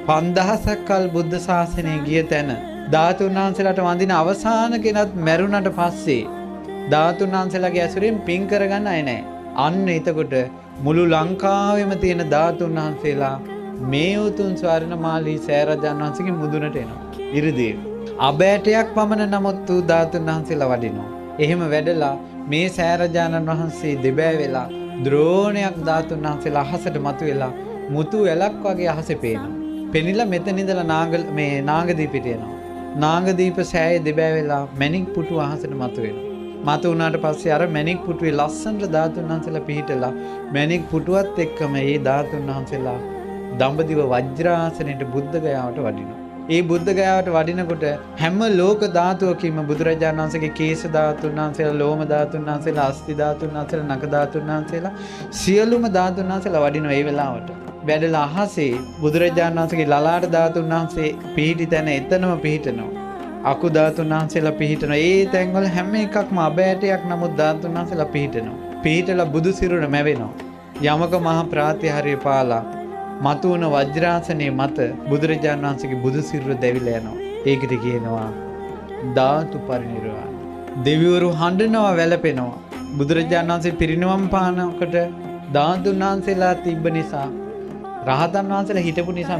5000ක් කල් බුද්ධ ශාසනය ගිය තැන ධාතුන් වහන්සේලාට වඳින අවසාන කෙනත් මැරුණට පස්සේ ධාතුන් වහන්සේලාගේ ඇසුරෙන් පින් කරගන්න අය නැහැ. අන්න එතකොට මුළු ලංකාවෙම තියෙන ධාතුන් වහන්සේලා මේ උතුම් ස්වර්ණමාලී සෑරජාණන් වහන්සේගේ මුදුනට එනවා. ඉරිදී අබෑටයක් පමණ නමුත් තු ධාතුන් වහන්සේලා වඩිනවා. එහෙම වැඩලා මේ සෑරජාණන් වහන්සේ දෙබෑ වෙලා ද්‍රෝණයක් ධාතුන් වහන්සේලා අහසට මතුවෙලා මුතු ඇලක් වගේ අහසේ පේනවා. පෙනිලා මෙතන ඉඳලා මේ නාගදීපිට එනවා. නාගදීප සෑයේ දෙබෑ වෙලා මැණික් පුටු අහසට මතුවෙනවා. මතු වුණාට පස්සේ අර මැණික් පුටුවේ ලස්සනට ධාතුන් වහන්සේලා පිහිටලා මැණික් පුටුවත් එක්කම මේ ධාතුන් වහන්සේලා දඹදිව වජ්‍රාසනයේ බුද්ධ ගයාවට වඩිනවා. ඒ බුද්ධ ගයාවට වඩිනකොට හැම ලෝක ධාතුවකින්ම බුදුරජාණන් වහන්සේගේ කේශ ධාතුන් වහන්සේලා, ලෝම ධාතුන් වහන්සේලා, අස්ථි ධාතුන් වහන්සේලා, නඛ ධාතුන් වහන්සේලා සියලුම ධාතුන් වහන්සේලා වඩිනවා ඒ වෙලාවට. වැඩලා අහසේ බුදුරජාණන් වහන්සේගේ ලලාට ධාතුන් වහන්සේ පිහිටි තැන එතනම පිහිටනවා. අකු ධාතුන් වහන්සේලා පිහිටනවා. ඒ තැන්වල හැම එකක්ම අබෑටයක් නමුත් ධාතුන් වහන්සේලා පිහිටනවා. පිහිටලා බුදු සිරුර මැවෙනවා. යමක මහා ප්‍රාතිහාර්ය පාලා මතුවන වජ්‍රාසනයේ මත බුදුරජාණන් වහන්සේගේ බුදු සිරුර දැවිලා යනවා. ඒකට කියනවා ධාතු පරිනිර්වාණ. දෙවිවරු හඬනවා, වැළපෙනවා. බුදුරජාණන් වහන්සේ පිරිනිවන් පානකොට ධාතුන් වහන්සේලා තිබ්බ නිසා, රහතන් වහන්සේලා හිටපු නිසා